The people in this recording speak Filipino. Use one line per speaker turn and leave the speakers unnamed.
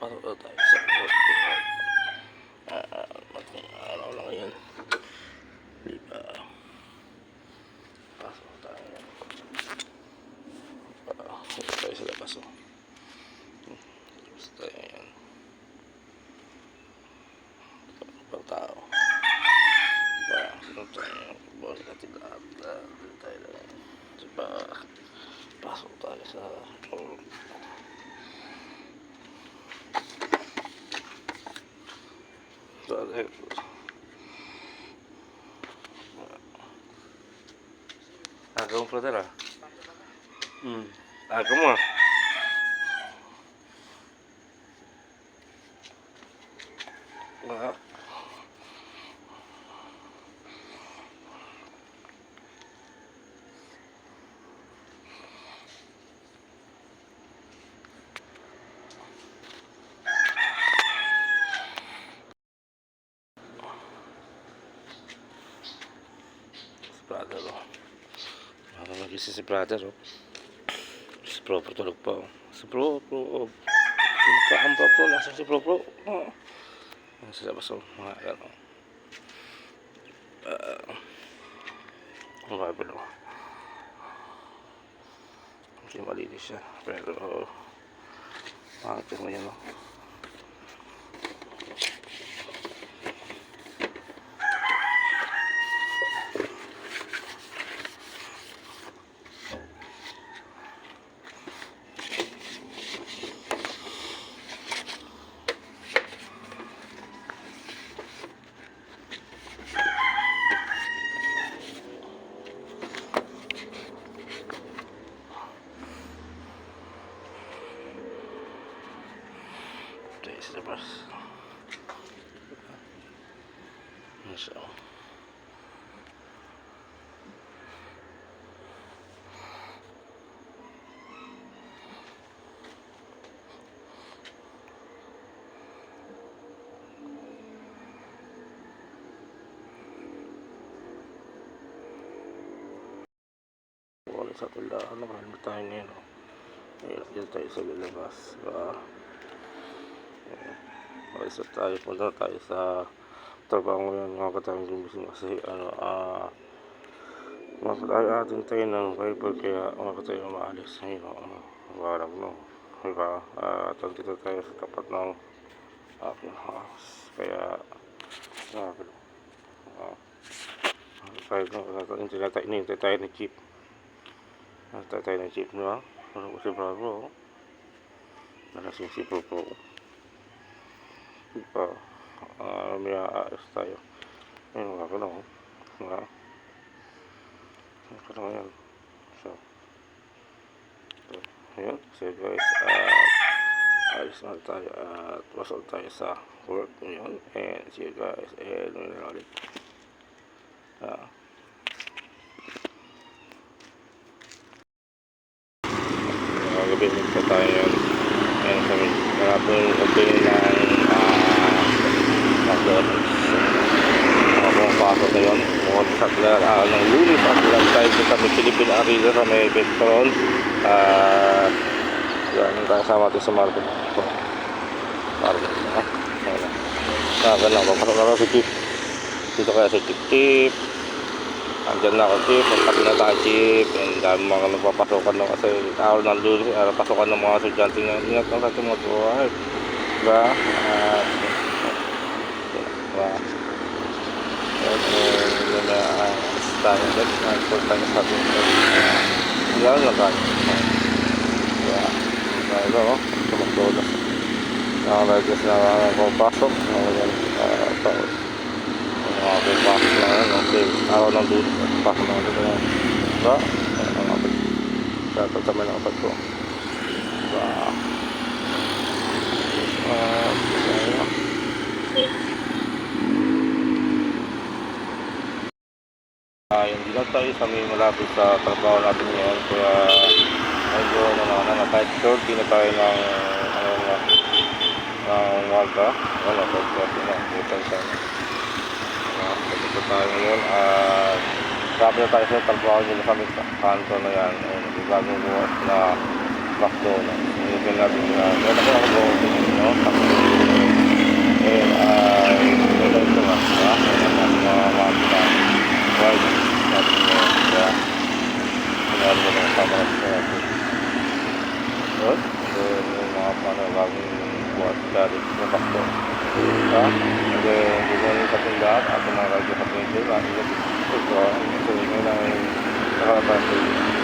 pasok na tayo sa work. Araw lang yan. Diba? Pasok tayo yan. Ito tayo sa labas. Tapos tayo yan. Pag tao. Diba? Ito tayo. Buwan natin lahat. Dito tayo lang. Diba? Pasok tayo sa work. Aga mo brother ah. Aga mo ah. Brother oh. Parang nagising si brother oh. Si bro tulog pa oh. Si bro oh. Tulog pa ang bro. Nasaan si bro oh. Nasa labas oh. Mga ano. Ang Bible oh. Hindi malinis siya. Pero makakit mo yan oh. Sa labas. So. Wala sa tulahan. Nakahalmat tayo ngayon. Dito tayo sa labas. Isa tayo, punta tayo sa trabaho ngayon mga katayang gumising kasi atin tayo ng Bible kaya mga katayang maalis ngayon warang no diba dito tayo sa tapat ng aking house kaya hinintay tayo ng jeep diba? Ano si Bravo nalasing si Popo diba may aayos tayo ayun mga ka ngayon so ayun guys aayos na tayo at pasok tayo sa work ngayon and see you guys and may ulit gabi nito tayo yun and kami narapin opening ng McDonald's pumapasok na yun ng Lunes at lang tayo sa may Philippine Arena sa may Petron yan kasama natin sa market ganun papasok na sa jeep dito kaya sa jeep andyan na ako jeep pati na tayo jeep and dami mga nagpapasokan na kasi araw ng Lunes pasokan ng mga estudyante nga ingat lang sa ating mga buhay diba tayo tayo sa ating yan lang tayo tayo tumakdolas nakaligtas na pumapasok mga pumapasok na yan kasi araw ng dulo pasok na dito yan diba tatamay ng kapag ko diba hindi lang tayo sa may malapit sa trabaho natin ngayon kaya medyo kahit 30 na tayo ng umaga dito tayo ngayon at sabi na tayo sa trabaho nila sa kanto na yan bagong buwas na McDonald's. Nilagyan natin na meron ako opening, no? Wala ito nga, diba? Ayan ang mga white natin ngayon, diba? Sinalo mo ng camera sa natin. Good. Then, yung mga panalaging buhat galit na bakto. Diba? And then, gumawa sa tindahan, ato mga radyo sa pinito, natin ito. So, ngayon ang nakakapantay.